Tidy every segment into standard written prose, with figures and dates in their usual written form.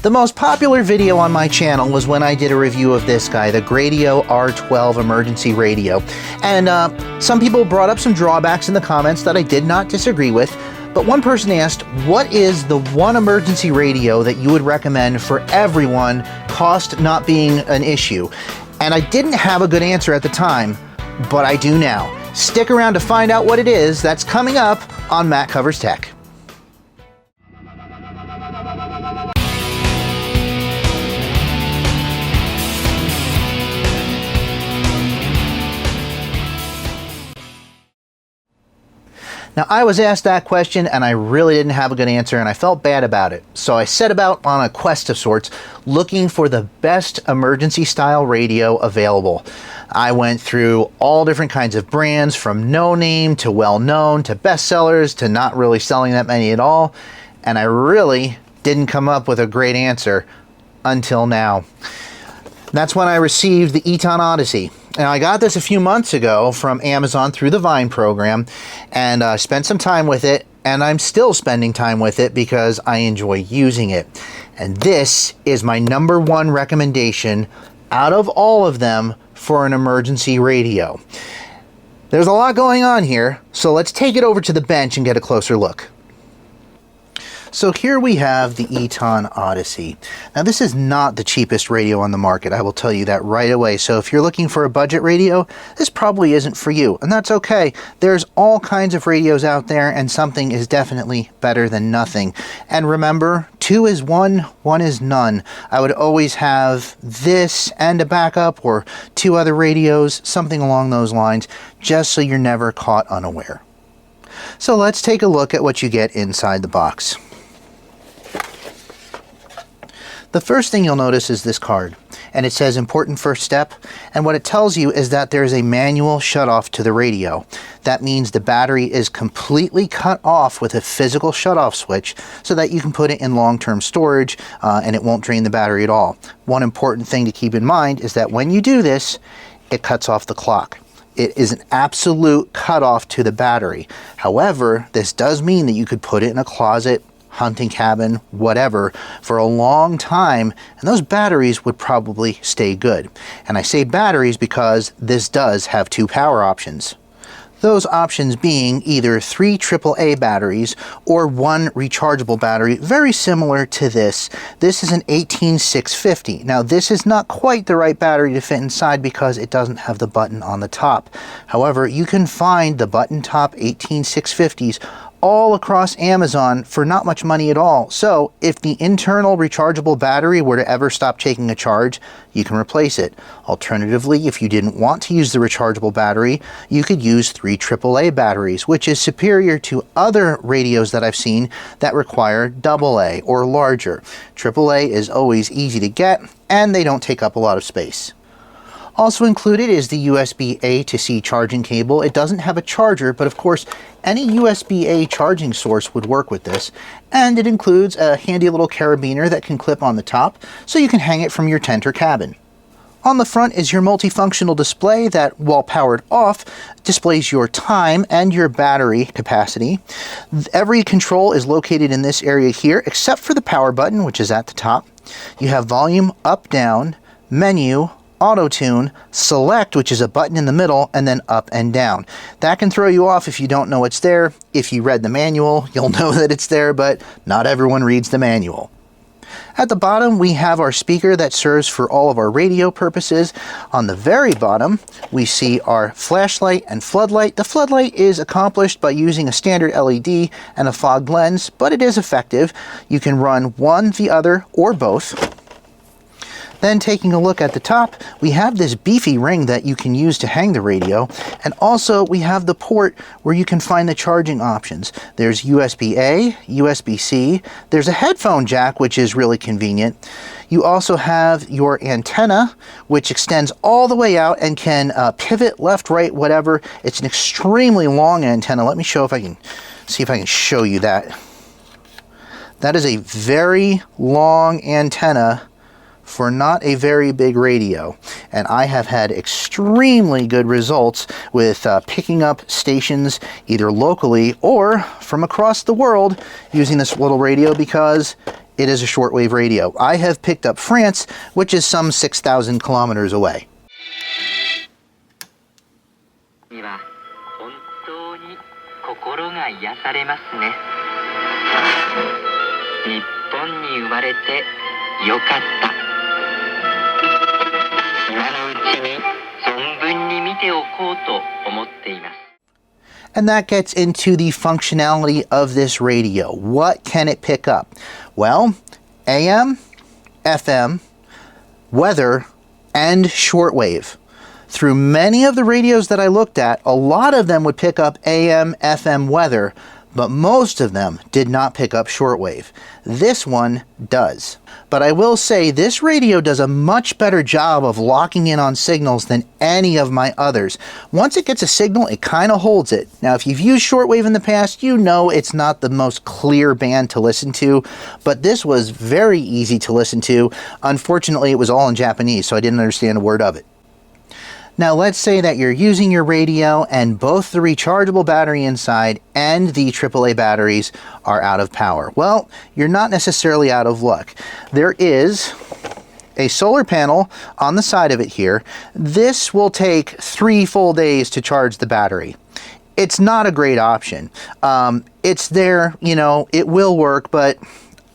The most popular video on my channel was when I did a review of this guy, the Gradio R12 emergency radio. And some people brought up some drawbacks in the comments that I did not disagree with. But one person asked, what is the one emergency radio that you would recommend for everyone, cost not being an issue? And I didn't have a good answer at the time, but I do now. Stick around to find out what it is. That's coming up on Matt Covers Tech. Now, I was asked that question and I really didn't have a good answer and I felt bad about it. So I set about on a quest of sorts, looking for the best emergency style radio available. I went through all different kinds of brands, from no name to well-known to bestsellers to not really selling that many at all. And I really didn't come up with a great answer until now. That's when I received the Eton Odyssey. Now, I got this a few months ago from Amazon through the Vine program, and spent some time with it, and I'm still spending time with it because I enjoy using it. And this is my #1 recommendation out of all of them for an emergency radio. There's a lot going on here, so let's take it over to the bench and get a closer look. So here we have the Eton Odyssey. Now, this is not the cheapest radio on the market, I will tell you that right away. So if you're looking for a budget radio, this probably isn't for you, and that's okay. There's all kinds of radios out there, and something is definitely better than nothing. And remember, 2 is 1, 1 is none. I would always have this and a backup or 2 other radios, something along those lines, just so you're never caught unaware. So let's take a look at what you get inside the box. The first thing you'll notice is this card, and it says important first step, and what it tells you is that there is a manual shutoff to the radio. That means the battery is completely cut off with a physical shutoff switch so that you can put it in long-term storage and it won't drain the battery at all. One important thing to keep in mind is that when you do this, it cuts off the clock. It is an absolute cutoff to the battery. However, this does mean that you could put it in a closet, hunting cabin, whatever, for a long time, and those batteries would probably stay good. And I say batteries because this does have 2 power options. Those options being either 3 AAA batteries or 1 rechargeable battery, very similar to this. This is an 18650. Now, this is not quite the right battery to fit inside because it doesn't have the button on the top. However, you can find the button top 18650s all across Amazon for not much money at all. So if the internal rechargeable battery were to ever stop taking a charge, you can replace it. Alternatively, if you didn't want to use the rechargeable battery, you could use 3 AAA batteries, which is superior to other radios that I've seen that require AA or larger. AAA is always easy to get, and they don't take up a lot of space. Also included is the USB-A to C charging cable. It doesn't have a charger, but of course, any USB-A charging source would work with this. And it includes a handy little carabiner that can clip on the top, so you can hang it from your tent or cabin. On the front is your multifunctional display that, while powered off, displays your time and your battery capacity. Every control is located in this area here, except for the power button, which is at the top. You have volume, up, down, menu, Autotune, select, which is a button in the middle, and then up and down. That can throw you off if you don't know it's there. If you read the manual, you'll know that it's there, but not everyone reads the manual. At the bottom, we have our speaker that serves for all of our radio purposes. On the very bottom, we see our flashlight and floodlight. The floodlight is accomplished by using a standard LED and a fogged lens, but it is effective. You can run one, the other, or both. Then taking a look at the top, we have this beefy ring that you can use to hang the radio, and also we have the port where you can find the charging options. There's USB-A, USB-C, there's a headphone jack, which is really convenient. You also have your antenna, which extends all the way out and can pivot left, right, whatever. It's an extremely long antenna. Let me see if I can show you that. That is a very long antenna for not a very big radio, and I have had extremely good results with picking up stations either locally or from across the world using this little radio because it is a shortwave radio. I have picked up France, which is some 6,000 kilometers away. And that gets into the functionality of this radio. What can it pick up? Well, AM, FM, weather, and shortwave. Through many of the radios that I looked at, a lot of them would pick up AM, FM, weather, but most of them did not pick up shortwave. This one does. But I will say this radio does a much better job of locking in on signals than any of my others. Once it gets a signal, it kind of holds it. Now, if you've used shortwave in the past, you know it's not the most clear band to listen to, but this was very easy to listen to. Unfortunately, it was all in Japanese, so I didn't understand a word of it. Now let's say that you're using your radio and both the rechargeable battery inside and the AAA batteries are out of power. Well, you're not necessarily out of luck. There is a solar panel on the side of it here. This will take 3 full days to charge the battery. It's not a great option. It's there, you know, it will work, but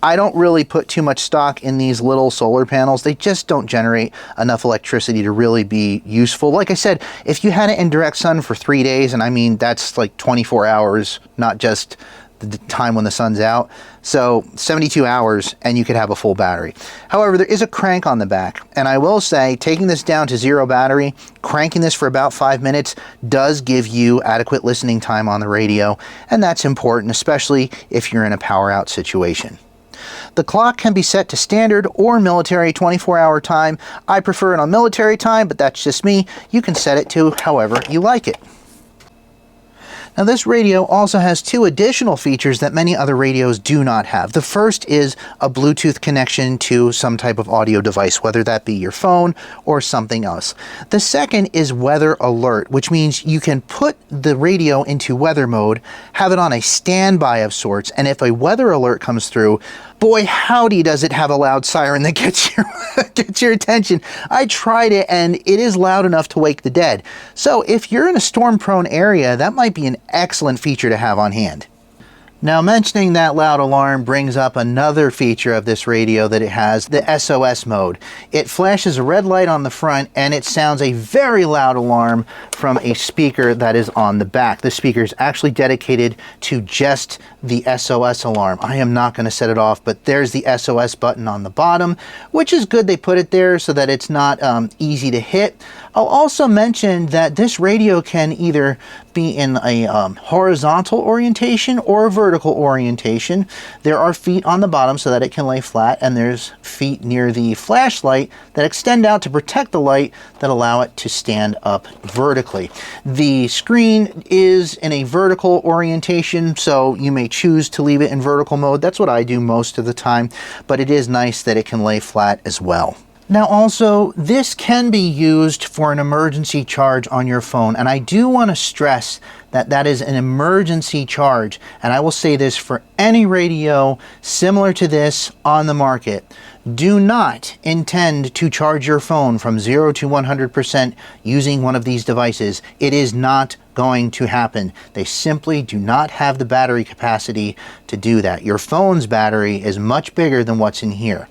I don't really put too much stock in these little solar panels. They just don't generate enough electricity to really be useful. Like I said, if you had it in direct sun for 3 days, and I mean, that's like 24 hours, not just the time when the sun's out. So 72 hours and you could have a full battery. However, there is a crank on the back. And I will say, taking this down to 0 battery, cranking this for about 5 minutes does give you adequate listening time on the radio. And that's important, especially if you're in a power out situation. The clock can be set to standard or military 24-hour time. I prefer it on military time, but that's just me. You can set it to however you like it. Now this radio also has 2 additional features that many other radios do not have. The first is a Bluetooth connection to some type of audio device, whether that be your phone or something else. The second is weather alert, which means you can put the radio into weather mode, have it on a standby of sorts, and if a weather alert comes through, boy howdy does it have a loud siren that gets your attention. I tried it and it is loud enough to wake the dead. So if you're in a storm-prone area, that might be an excellent feature to have on hand. Now, mentioning that loud alarm brings up another feature of this radio that it has, the SOS mode. It flashes a red light on the front and it sounds a very loud alarm from a speaker that is on the back. The speaker is actually dedicated to just the SOS alarm. I am not going to set it off, but there's the SOS button on the bottom, which is good they put it there so that it's not easy to hit. I'll also mention that this radio can either be in a horizontal orientation or a vertical orientation. There are feet on the bottom so that it can lay flat, and there's feet near the flashlight that extend out to protect the light that allow it to stand up vertically. The screen is in a vertical orientation, so you may choose to leave it in vertical mode. That's what I do most of the time, but it is nice that it can lay flat as well. Now also, this can be used for an emergency charge on your phone, and I do want to stress that that is an emergency charge, and I will say this for any radio similar to this on the market. Do not intend to charge your phone from 0 to 100% using one of these devices. It is not going to happen. They simply do not have the battery capacity to do that. Your phone's battery is much bigger than what's in here.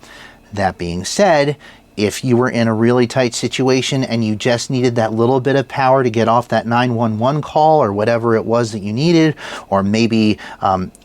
That being said, if you were in a really tight situation and you just needed that little bit of power to get off that 911 call or whatever it was that you needed, or maybe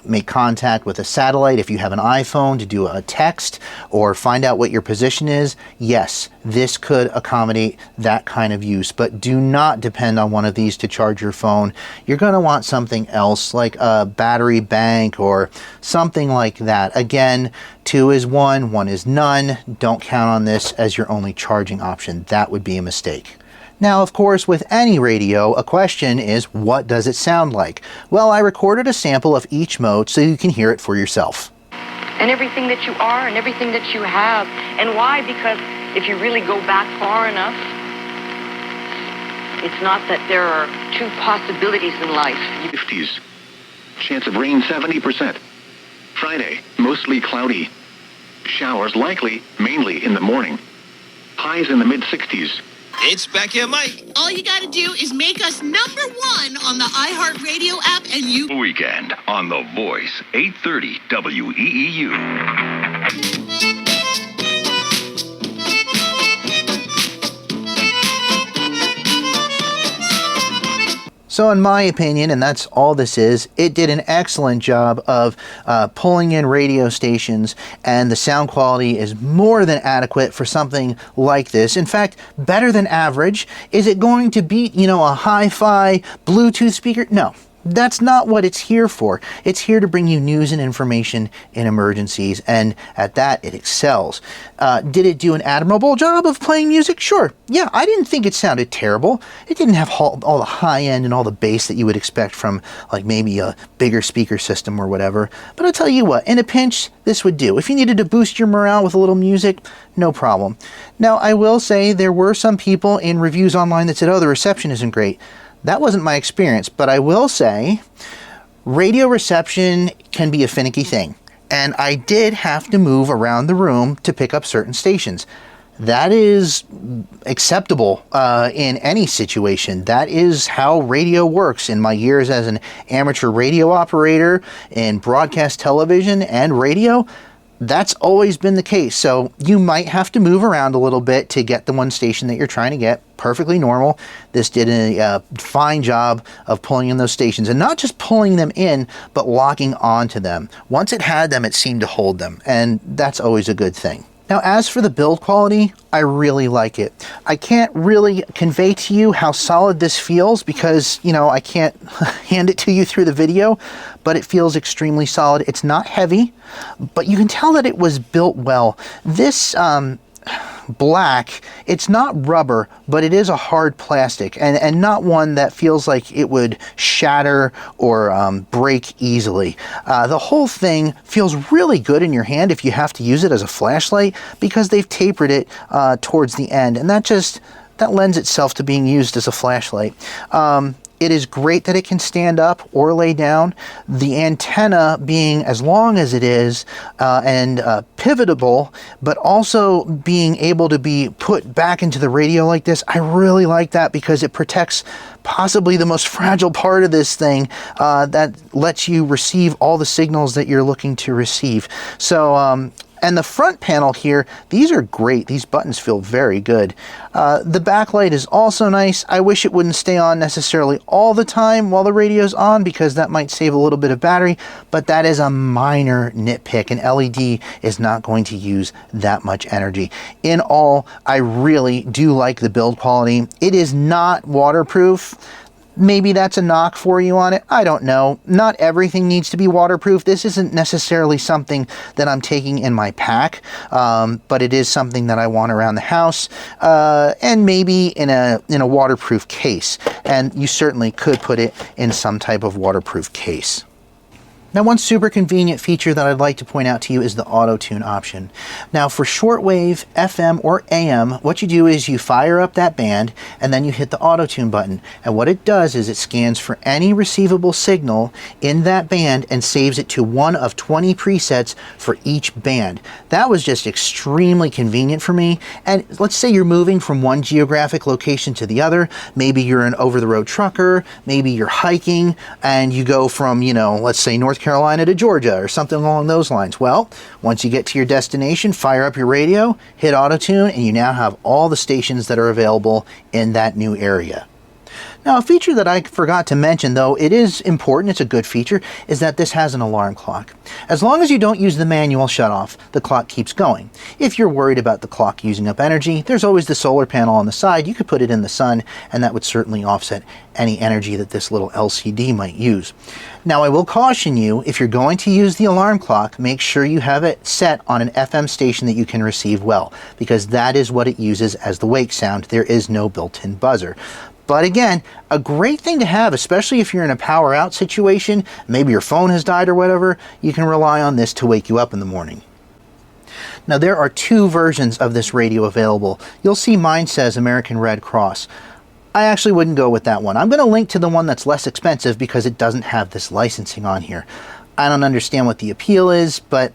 make contact with a satellite if you have an iPhone to do a text or find out what your position is, yes, this could accommodate that kind of use. But do not depend on one of these to charge your phone. You're going to want something else like a battery bank or something like that. Again, 2 is 1, 1 is none. Don't count on this as your only charging option. That would be a mistake. Now, of course, with any radio, a question is, what does it sound like? Well, I recorded a sample of each mode so you can hear it for yourself. And everything that you are and everything that you have. And why? Because if you really go back far enough, it's not that there are 2 possibilities in life. 50s. Chance of rain 70%. Friday, mostly cloudy. Showers likely, mainly in the morning. Highs in the mid-60s. It's Becky and Mike. All you gotta do is make us #1 on the iHeartRadio app and you... Weekend on The Voice, 830 WEEU. So in my opinion, and that's all this is, it did an excellent job of pulling in radio stations, and the sound quality is more than adequate for something like this. In fact, better than average. Is it going to beat, a hi-fi Bluetooth speaker? No. That's not what it's here for. It's here to bring you news and information in emergencies, and at that, it excels. Did it do an admirable job of playing music? Sure. Yeah, I didn't think it sounded terrible. It didn't have all the high end and all the bass that you would expect from, like, maybe a bigger speaker system or whatever. But I'll tell you what, in a pinch, this would do. If you needed to boost your morale with a little music, no problem. Now, I will say there were some people in reviews online that said, oh, the reception isn't great. That wasn't my experience, but I will say radio reception can be a finicky thing, and I did have to move around the room to pick up certain stations. That is acceptable in any situation. That is how radio works. In my years as an amateur radio operator in broadcast television and radio, that's always been the case. So you might have to move around a little bit to get the one station that you're trying to get. Perfectly normal. This did a fine job of pulling in those stations, and not just pulling them in, but locking onto them. Once it had them, it seemed to hold them, and that's always a good thing. Now, as for the build quality, I really like it. I can't really convey to you how solid this feels because, I can't hand it to you through the video, but it feels extremely solid. It's not heavy, but you can tell that it was built well. This black, it's not rubber, but it is a hard plastic, and not one that feels like it would shatter or break easily. The whole thing feels really good in your hand if you have to use it as a flashlight, because they've tapered it towards the end, and that lends itself to being used as a flashlight. It is great that it can stand up or lay down. The antenna being as long as it is and pivotable, but also being able to be put back into the radio like this, I really like that because it protects possibly the most fragile part of this thing that lets you receive all the signals that you're looking to receive. So, and the front panel here, these are great. These buttons feel very good. The backlight is also nice. I wish it wouldn't stay on necessarily all the time while the radio's on, because that might save a little bit of battery, but that is a minor nitpick. An LED is not going to use that much energy. In all, I really do like the build quality. It is not waterproof. Maybe that's a knock for you on it. I don't know. Not everything needs to be waterproof. This isn't necessarily something that I'm taking in my pack, but it is something that I want around the house, and maybe in a waterproof case. And you certainly could put it in some type of waterproof case. Now, one super convenient feature that I'd like to point out to you is the Autotune option. Now, for shortwave, FM, or AM, what you do is you fire up that band and then you hit the Autotune button. And what it does is it scans for any receivable signal in that band and saves it to one of 20 presets for each band. That was just extremely convenient for me. And let's say you're moving from one geographic location to the other. Maybe you're an over-the-road trucker, maybe you're hiking, and you go from, let's say North Carolina to Georgia or something along those lines. Well, once you get to your destination, fire up your radio, hit Autotune, and you now have all the stations that are available in that new area. Now, a feature that I forgot to mention, though it is important, it's a good feature, is that this has an alarm clock. As long as you don't use the manual shutoff, the clock keeps going. If you're worried about the clock using up energy, there's always the solar panel on the side. You could put it in the sun, and that would certainly offset any energy that this little LCD might use. Now, I will caution you, if you're going to use the alarm clock, make sure you have it set on an FM station that you can receive well, because that is what it uses as the wake sound. There is no built-in buzzer. But again, a great thing to have, especially if you're in a power out situation, maybe your phone has died or whatever, you can rely on this to wake you up in the morning. Now, there are two versions of this radio available. You'll see mine says American Red Cross. I actually wouldn't go with that one. I'm going to link to the one that's less expensive because it doesn't have this licensing on here. I don't understand what the appeal is, but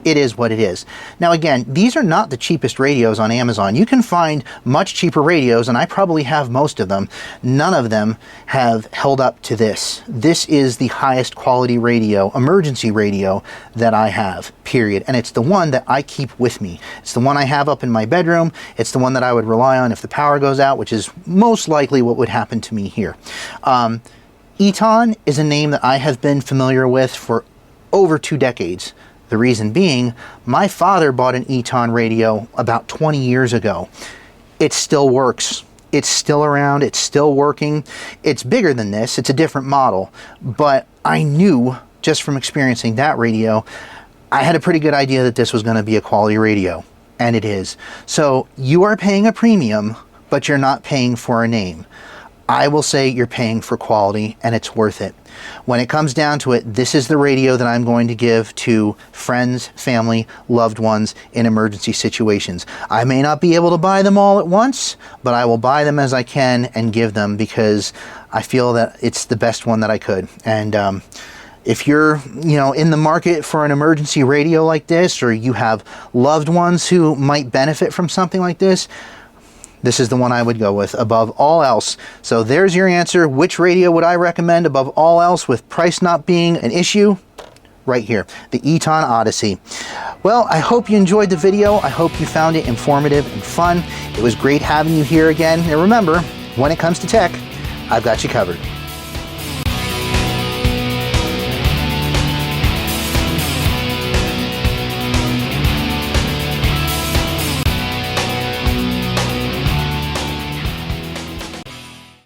it is what it is. Now again, these are not the cheapest radios on Amazon. You can find much cheaper radios, and I probably have most of them. None of them have held up to this. This is the highest quality radio, emergency radio, that I have, period. And it's the one that I keep with me. It's the one I have up in my bedroom. It's the one that I would rely on if the power goes out, which is most likely what would happen to me here. Eton is a name that I have been familiar with for over 2 decades. The reason being, my father bought an Eton radio about 20 years ago. It still works. It's still around. It's still working. It's bigger than this. It's a different model. But I knew, just from experiencing that radio, I had a pretty good idea that this was going to be a quality radio. And it is. So you are paying a premium, but you're not paying for a name. I will say you're paying for quality, and it's worth it. When it comes down to it, this is the radio that I'm going to give to friends, family, loved ones in emergency situations. I may not be able to buy them all at once, but I will buy them as I can and give them, because I feel that it's the best one that I could. And if you're, in the market for an emergency radio like this, or you have loved ones who might benefit from something like this, this is the one I would go with above all else. So there's your answer. Which radio would I recommend above all else, with price not being an issue? Right here, the Eton Odyssey. Well, I hope you enjoyed the video. I hope you found it informative and fun. It was great having you here again. And remember, when it comes to tech, I've got you covered.